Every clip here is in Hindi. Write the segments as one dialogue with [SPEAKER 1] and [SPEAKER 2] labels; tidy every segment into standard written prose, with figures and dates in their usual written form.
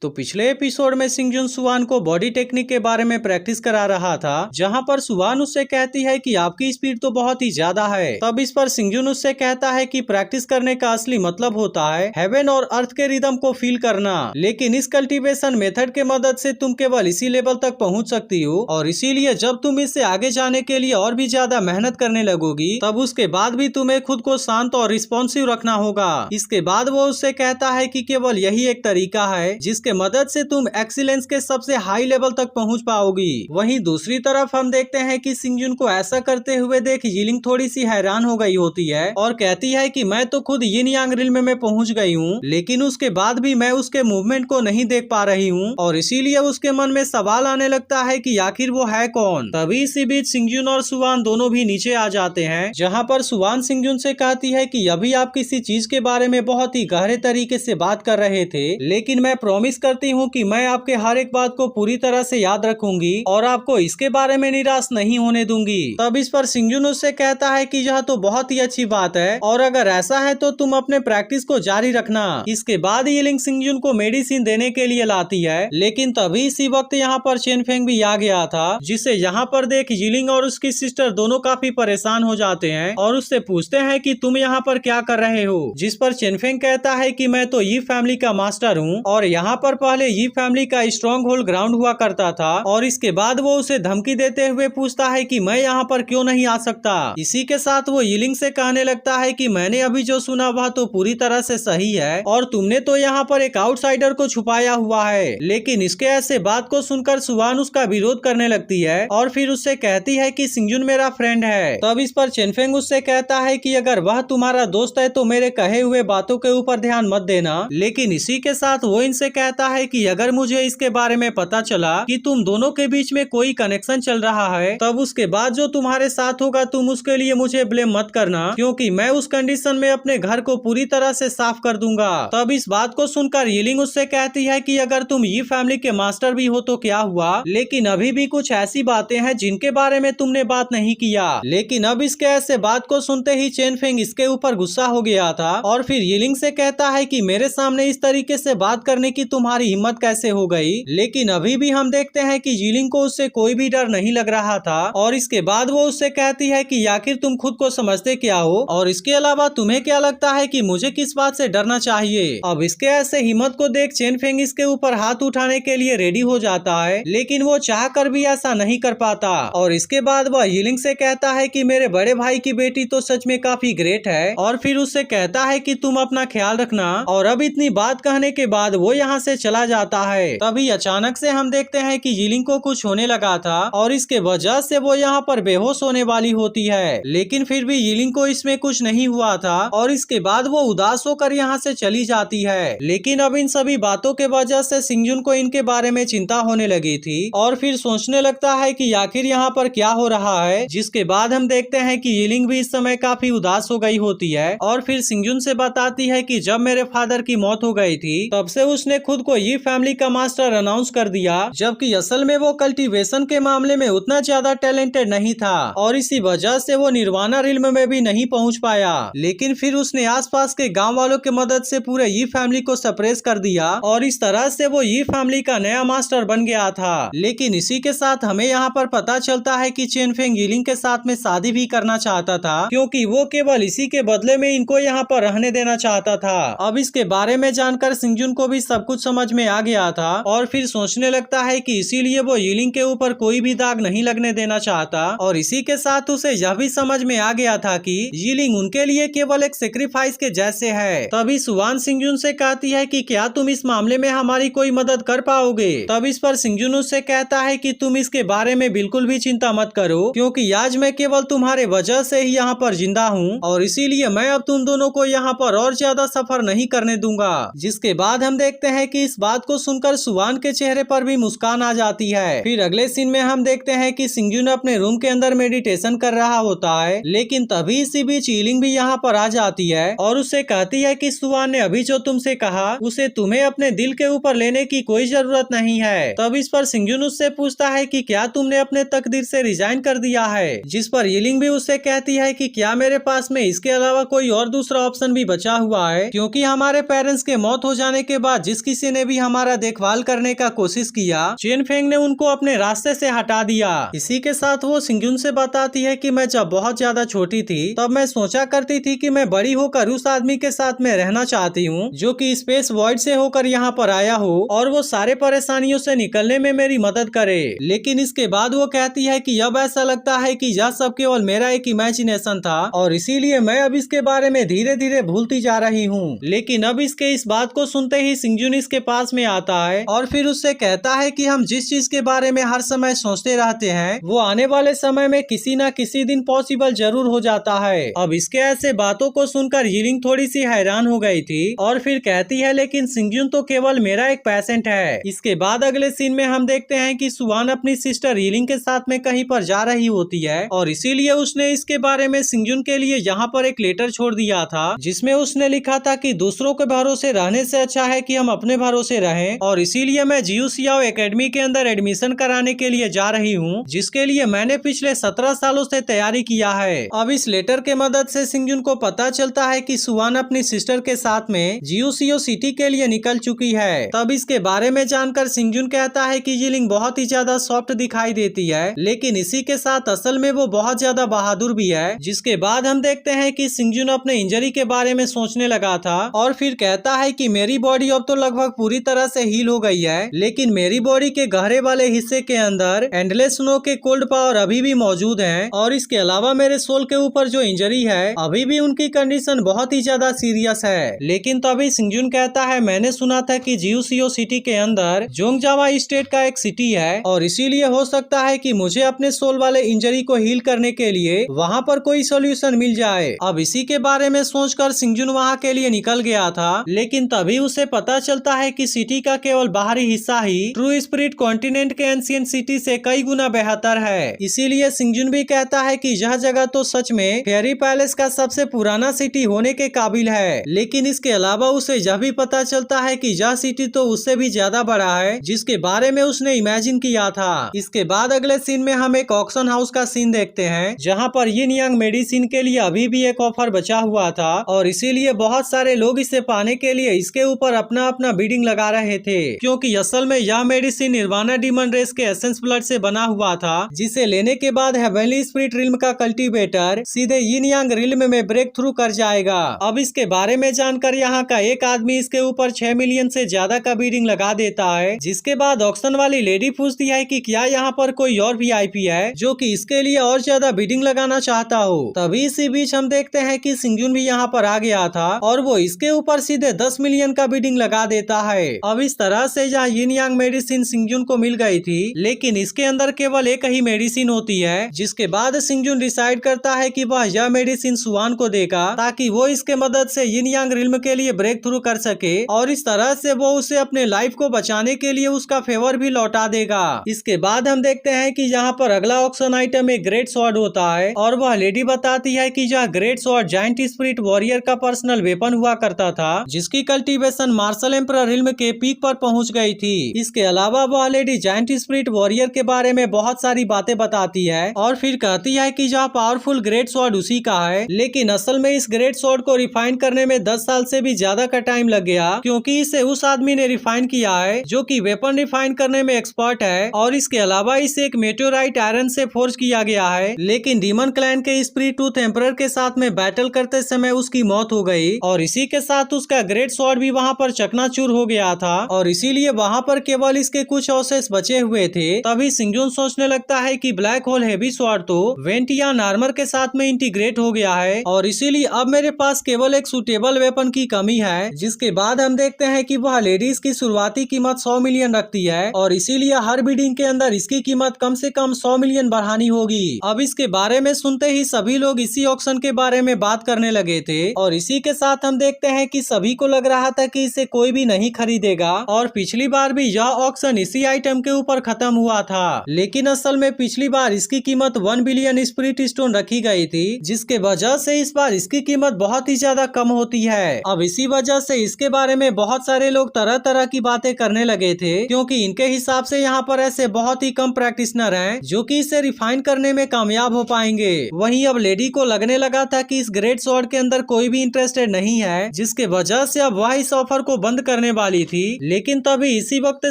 [SPEAKER 1] तो पिछले एपिसोड में सिंगजुन सुवान को बॉडी टेक्निक के बारे में प्रैक्टिस करा रहा था, जहां पर सुवान उससे कहती है कि आपकी स्पीड तो बहुत ही ज्यादा है। तब इस पर सिंगजुन उससे कहता है कि प्रैक्टिस करने का असली मतलब होता है हेवन और अर्थ के रिदम को फील करना, लेकिन इस कल्टीवेशन मेथड के मदद से तुम केवल इसी लेवल तक पहुंच सकती हो, और इसीलिए जब तुम इससे आगे जाने के लिए और भी ज्यादा मेहनत करने लगोगी तब उसके बाद भी तुम्हें खुद को शांत और रिस्पॉन्सिव रखना होगा। इसके बाद वो उससे कहता है कि केवल यही एक तरीका है जिसके मदद से तुम एक्सीलेंस के सबसे हाई लेवल तक पहुंच पाओगी। वहीं दूसरी तरफ हम देखते हैं कि सिंगजुन को ऐसा करते हुए देख यिलिंग थोड़ी सी हैरान हो गई होती है और कहती है कि मैं तो खुद यिन यांग रिल्म में पहुंच गई हूँ, लेकिन उसके बाद भी मैं उसके मूवमेंट को नहीं देख पा रही हूँ, और इसीलिए उसके मन में सवाल आने लगता है कि आखिर वो है कौन। तभी इसी बीच सिंगजुन और सुवान दोनों भी नीचे आ जाते हैं, जहाँ पर सुवान सिंगजुन से कहती है कि अभी आप किसी चीज के बारे में बहुत ही गहरे तरीके से बात कर रहे थे, लेकिन मैं प्रॉमिस करती हूँ कि मैं आपके हर एक बात को पूरी तरह से याद रखूंगी और आपको इसके बारे में निराश नहीं होने दूंगी। तब इस पर सिंगजुन उससे कहता है कि यह तो बहुत ही अच्छी बात है, और अगर ऐसा है तो तुम अपने प्रैक्टिस को जारी रखना। इसके बाद यिलिंग सिंगजुन को मेडिसिन देने के लिए लाती है, लेकिन तभी इसी वक्त यहाँ पर चेन फेंग भी आ गया था, जिसे यहाँ पर देख यिलिंग और उसकी सिस्टर दोनों काफी परेशान हो जाते हैं और उससे पूछते हैं कि तुम यहाँ पर क्या कर रहे हो। जिस पर चेन फेंग कहता है कि मैं तो यी फैमिली का मास्टर हूँ, और यहाँ पर पहले यी फैमिली का स्ट्रॉन्ग होल्ड ग्राउंड हुआ करता था, और इसके बाद वो उसे धमकी देते हुए पूछता है कि मैं यहाँ पर क्यों नहीं आ सकता। इसी के साथ वो यिलिंग से कहने लगता है कि मैंने अभी जो सुना वह तो पूरी तरह से सही है, और तुमने तो यहाँ पर एक आउटसाइडर को छुपाया हुआ है। लेकिन इसके ऐसे बात को सुनकर सुवान उसका विरोध करने लगती है और फिर उससे कहती है कि सिंगजुन मेरा फ्रेंड है। तब इस पर चेनफेंग उससे कहता है कि अगर वह तुम्हारा दोस्त है तो मेरे कहे हुए बातों के ऊपर ध्यान मत देना। लेकिन इसी के साथ वो इनसे कहता है कि अगर मुझे इसके बारे में पता चला कि तुम दोनों के बीच में कोई कनेक्शन चल रहा है, तब उसके बाद जो तुम्हारे साथ होगा तुम उसके लिए मुझे ब्लेम मत करना, क्योंकि मैं उस कंडीशन में अपने घर को पूरी तरह से साफ कर दूंगा। तब इस बात को सुनकर यिलिंग उससे कहती है कि अगर तुम यी फैमिली के मास्टर भी हो तो क्या हुआ, लेकिन अभी भी कुछ ऐसी बातें हैं जिनके बारे में तुमने बात नहीं किया। लेकिन अब इसके ऐसे बात को सुनते ही चेन फेंग इसके ऊपर गुस्सा हो गया था और फिर यिलिंग से कहता है कि मेरे सामने इस तरीके से बात करने की तुम्हारी हिम्मत कैसे हो गई। लेकिन अभी भी हम देखते हैं कि यिलिंग को उससे कोई भी डर नहीं लग रहा था, और इसके बाद वो उससे कहती है कि आखिर तुम खुद को समझते क्या हो, और इसके अलावा तुम्हें क्या लगता है कि मुझे किस बात से डरना चाहिए। अब इसके ऐसे हिम्मत को देख चेन फेंग इसके ऊपर हाथ उठाने के लिए रेडी हो जाता है, लेकिन वो चाह कर भी ऐसा नहीं कर पाता। और इसके बाद वह यिलिंग से कहता है कि मेरे बड़े भाई की बेटी तो सच में काफी ग्रेट है, और फिर उससे कहता है कि तुम अपना ख्याल रखना। और अब इतनी बात कहने के बाद वो यहाँ से चला जाता है। तभी अचानक से हम देखते हैं कि यिलिंग को कुछ होने लगा था और इसके वजह से वो यहाँ पर बेहोश होने वाली होती है, लेकिन फिर भी यिलिंग को इसमें कुछ नहीं हुआ था, और इसके बाद वो उदास होकर यहाँ से चली जाती है। लेकिन अब इन सभी बातों के वजह से सिंगजुन को इनके बारे में चिंता होने लगी थी, और फिर सोचने लगता है कि आखिर यहाँ पर क्या हो रहा है। जिसके बाद हम देखते हैं कि यिलिंग भी इस समय काफी उदास हो गई होती है, और फिर सिंगजुन से बताती है कि जब मेरे फादर की मौत हो गई थी तब से उसने खुद को यी फैमिली का मास्टर अनाउंस कर दिया, जबकि असल में वो कल्टीवेशन के मामले में उतना ज्यादा टैलेंटेड नहीं था, और इसी वजह से वो निर्वाणा रिल्म में भी नहीं पहुंच पाया। लेकिन फिर उसने आसपास के गांव वालों की मदद से पूरे यी फैमिली को सप्रेस कर दिया, और इस तरह से वो यी फैमिली का नया मास्टर बन गया था। लेकिन इसी के साथ हमें यहाँ पर पता चलता है कि चेन फेंग यिलिंग के साथ में शादी भी करना चाहता था, क्योंकि वो केवल इसी के बदले में इनको यहाँ पर रहने देना चाहता था। अब इसके बारे में जानकर सिंगजुन को भी सब कुछ समझ में आ गया था, और फिर सोचने लगता है कि इसीलिए वो यिलिंग के ऊपर कोई भी दाग नहीं लगने देना चाहता, और इसी के साथ उसे यह भी समझ में आ गया था कि यिलिंग उनके लिए केवल एक सेक्रीफाइस के जैसे है। तभी सुवान सिंगजुन से कहती है कि क्या तुम इस मामले में हमारी कोई मदद कर पाओगे। तब इस पर सिंगजुन उससे कहता है कि तुम इसके बारे में बिल्कुल भी चिंता मत करो, क्योंकि आज मैं केवल तुम्हारे वजह से ही यहाँ पर जिंदा हूँ, और इसीलिए मैं अब तुम दोनों को यहाँ पर और ज्यादा सफर नहीं करने दूंगा। जिसके बाद हम देखते हैं कि इस बात को सुनकर सुवान के चेहरे पर भी मुस्कान आ जाती है। फिर अगले सीन में हम देखते हैं कि सिंगजुन अपने रूम के अंदर मेडिटेशन कर रहा होता है, लेकिन तभी इसी बीच यिलिंग भी यहाँ पर आ जाती है और उससे कहती है कि सुवान ने अभी जो तुमसे कहा उसे तुम्हें अपने दिल के ऊपर लेने की कोई जरूरत नहीं है। तब इस पर सिंगजुन उससे पूछता है कि क्या तुमने अपने तकदीर से रिजाइन कर दिया है। जिस पर यिलिंग भी उससे कहती है कि क्या मेरे पास में इसके अलावा कोई और दूसरा ऑप्शन भी बचा हुआ है, क्योंकि हमारे पेरेंट्स के मौत हो जाने के बाद जिस किसी ने भी हमारा देखभाल करने का कोशिश किया, चेन फेंग ने उनको अपने रास्ते से हटा दिया। इसी के साथ वो सिंगजुन से बताती है कि मैं जब बहुत ज्यादा छोटी थी तब मैं सोचा करती थी कि मैं बड़ी होकर उस आदमी के साथ में रहना चाहती हूँ जो कि स्पेस वॉइड से होकर यहाँ पर आया हो और वो सारे परेशानियों से निकलने में मेरी मदद करे। लेकिन इसके बाद वो कहती है कि अब ऐसा लगता है कि यह सब केवल मेरा एक इमेजिनेशन था और इसीलिए मैं अब इसके बारे में धीरे धीरे भूलती जा रही हूँ। लेकिन अब इसके इस बात को सुनते ही सिंगजुन इसके पास में आता है और फिर उससे कहता है कि हम जिस चीज के बारे में हर समय सोचते रहते हैं वो आने वाले समय में किसी न किसी दिन पॉसिबल जरूर हो जाता है। अब इसके ऐसे बातों को सुनकर यिलिंग थोड़ी सी हैरान हो गई थी और फिर कहती है लेकिन सिंगजुन तो केवल मेरा एक पेशेंट है। इसके बाद अगले सीन में हम देखते हैं कि सुवान अपनी सिस्टर यिलिंग के साथ में कहीं पर जा रही होती है और इसीलिए उसने इसके बारे में सिंगजुन के लिए यहाँ पर एक लेटर छोड़ दिया था जिसमें उसने लिखा था कि दूसरों के भरोसे रहने से अच्छा है कि हम अपने भरोसे रहें और इसीलिए मैं जियू सियाओ एकेडमी के अंदर एडमिशन कराने के लिए जा रही हूँ जिसके लिए मैंने पिछले 17 सालों से तैयारी किया है। अब इस लेटर के मदद से सिंगजुन को पता चलता है कि सुवान अपनी सिस्टर के साथ में जियू सियो सिटी के लिए निकल चुकी है। तब इसके बारे में जानकर सिंगजुन कहता है कि यिलिंग बहुत ही ज्यादा सॉफ्ट दिखाई देती है लेकिन इसी के साथ असल में वो बहुत ज्यादा बहादुर भी है। जिसके बाद हम देखते हैं कि सिंगजुन अपने इंजरी के बारे में सोचने लगा था और फिर कहता है कि मेरी बॉडी अब तो लगभग पूरी तरह से हील हो गई है लेकिन मेरी बॉडी के गहरे वाले हिस्से के अंदर एंडलेस स्नो के कोल्ड पावर अभी भी मौजूद हैं और इसके अलावा मेरे सोल के ऊपर जो इंजरी है अभी भी उनकी कंडीशन बहुत ही ज्यादा सीरियस है। लेकिन तभी सिंगजुन कहता है मैंने सुना था कि जियू सियो सिटी के अंदर जोंगजावा स्टेट का एक सिटी है और इसीलिए हो सकता है कि मुझे अपने सोल वाले इंजरी को हील करने के लिए वहाँ पर कोई सोल्यूशन मिल जाए। अब इसी के बारे में सोचकर सिंगजुन वहाँ के लिए निकल गया था लेकिन तभी उसे पता चलता है कि सिटी का केवल बाहरी हिस्सा ही ट्रू स्पिरिट कॉन्टिनेंट के एंशिएंट सिटी से कई गुना बेहतर है। इसीलिए सिंगजुन भी कहता है कि यह जगह तो सच में फेरी पैलेस का सबसे पुराना सिटी होने के काबिल है। लेकिन इसके अलावा उसे यह भी पता चलता है कि यह सिटी तो उससे भी ज्यादा बड़ा है जिसके बारे में उसने इमेजिन किया था। इसके बाद अगले सीन में हम एक ऑक्शन हाउस का सीन देखते हैं जहाँ पर यिन यांग मेडिसिन के लिए अभी भी एक ऑफर बचा हुआ था और इसीलिए बहुत सारे लोग इसे पाने के लिए इसके ऊपर अपना अपना बिडिंग लगा रहे थे क्योंकि असल में यह मेडिसिन निर्वाणा डीमन रेस के एसेंस ब्लड से बना हुआ था जिसे लेने के बाद हेवनली स्पिरिट रिल्म का कल्टीवेटर सीधे यिन यांग रिल्म में ब्रेक थ्रू कर जाएगा। अब इसके बारे में जानकर यहाँ का एक आदमी इसके ऊपर 6 मिलियन से ज्यादा का बिडिंग लगा देता है। जिसके बाद ऑक्शन वाली लेडी पूछती है कि क्या यहाँ पर कोई और वीआईपी है जो कि इसके लिए और ज्यादा बिडिंग लगाना चाहता हो। तभी इसी बीच हम देखते हैं कि सिंगजुन भी यहाँ पर आ गया था और वो इसके ऊपर सीधे 10 मिलियन का बिडिंग लगा देता है। अब इस तरह से जहाँ यिन यांग मेडिसिन सिंगजुन को मिल गई थी लेकिन इसके अंदर केवल एक ही मेडिसिन होती है। जिसके बाद सिंगजुन डिसाइड करता है कि वह यह मेडिसिन सुवान को देगा ताकि वो इसके मदद से यिन यांग रिल्म के लिए ब्रेक थ्रू कर सके और इस तरह से वो उसे अपने लाइफ को बचाने के लिए उसका फेवर भी लौटा देगा। इसके बाद हम देखते हैं कि यहाँ पर अगला ऑक्शन आइटम एक ग्रेट स्वॉर्ड होता है और वह लेडी बताती है कि यह great sword giant spirit warrior का पर्सनल वेपन हुआ करता था जिसकी कल्टीवेशन मार्शल एम्परर रिल्म के पीक पर पहुंच गई थी। इसके अलावा वह लेडी जायंट स्पिरिट वॉरियर के बारे में बहुत सारी बातें बताती है और फिर कहती है कि यह पावरफुल ग्रेट स्वॉर्ड उसी का है लेकिन असल में इस ग्रेट स्वॉर्ड को रिफाइन करने में 10 साल से भी ज्यादा का टाइम लग गया क्योंकि इसे उस आदमी ने रिफाइन किया है जो कि वेपन रिफाइन करने में एक्सपर्ट है और इसके अलावा इसे एक मेटेओराइट आयरन से फोर्ज किया गया है। लेकिन डीमन क्लैन के स्पिरिट टूथ एम्परर के साथ में बैटल करते समय उसकी मौत हो गई और इसी के साथ उसका ग्रेट स्वॉर्ड भी वहाँ पर चकनाचूर हो गया था और इसीलिए वहाँ पर केवल इसके कुछ अवशेष बचे हुए थे। तभी सिंगजुन सोचने लगता है कि ब्लैक होल हेवी स्वॉर्ड तो वेंटियान आर्मर के साथ में इंटीग्रेट हो गया है और इसीलिए अब मेरे पास केवल एक सुटेबल वेपन की कमी है। जिसके बाद हम देखते हैं कि वह लेडीज की शुरुआती कीमत 100 मिलियन रखती है और इसीलिए हर बिडिंग के अंदर इसकी कीमत कम से कम 100 मिलियन बढ़ानी होगी। अब इसके बारे में सुनते ही सभी लोग इसी ऑक्शन के बारे में बात करने लगे थे और इसी के साथ हम देखते हैं कि सभी को लग रहा था कि इसे कोई भी नहीं खरीदेगा और पिछली बार भी यह ऑक्शन इसी आइटम के ऊपर खत्म हुआ था। लेकिन असल में पिछली बार इसकी कीमत 1 बिलियन स्पिरिट स्टोन रखी गई थी जिसके वजह से इस बार इसकी कीमत बहुत ही ज्यादा कम होती है। अब इसी वजह से इसके बारे में बहुत सारे लोग तरह तरह की बातें करने लगे थे क्योंकि इनके हिसाब से यहाँ पर ऐसे बहुत ही कम प्रैक्टिशनर हैं जो कि इसे रिफाइन करने में कामयाब हो पाएंगे। वहीं अब लेडी को लगने लगा था कि इस ग्रेट स्वॉर्ड के अंदर कोई भी इंटरेस्टेड नहीं है जिसके वजह से अब वह इस ऑफर को बंद करने वाली थी, लेकिन तभी इसी वक्त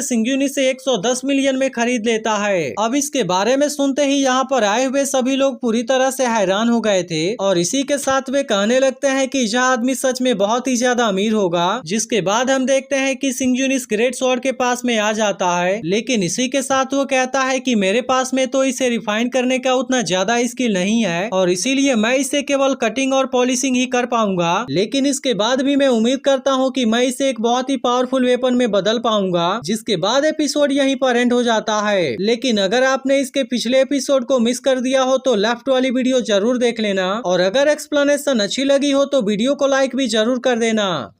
[SPEAKER 1] सिंगजुन इसे 110 मिलियन में खरीद लेता है। अब इसके बारे में सुनते ही यहाँ पर आए हुए सभी लोग पूरी तरह से हैरान हो गए थे और इसी के साथ वे कहने लगते हैं कि यह आदमी सच में बहुत ही ज्यादा अमीर होगा। जिसके बाद हम देखते हैं कि सिंगजुन इस ग्रेट स्वॉर्ड के पास में आ जाता है, लेकिन इसी के साथ वो कहता है कि मेरे पास में तो इसे रिफाइन करने का उतना ज्यादा स्किल नहीं है और इसीलिए मैं इसे केवल कटिंग और पॉलिशिंग ही कर पाऊंगा, लेकिन इसके बाद भी मैं उम्मीद करता हूँ कि मैं इसे एक बहुत ही पावरफुल वेपन में बदल पाऊंगा। जिसके बाद एपिसोड यहीं पर एंड हो जाता है। लेकिन अगर आपने इसके पिछले एपिसोड को मिस कर दिया हो तो लेफ्ट वाली वीडियो जरूर देख लेना और अगर एक्सप्लेनेशन अच्छी लगी हो तो वीडियो को लाइक भी जरूर कर देना।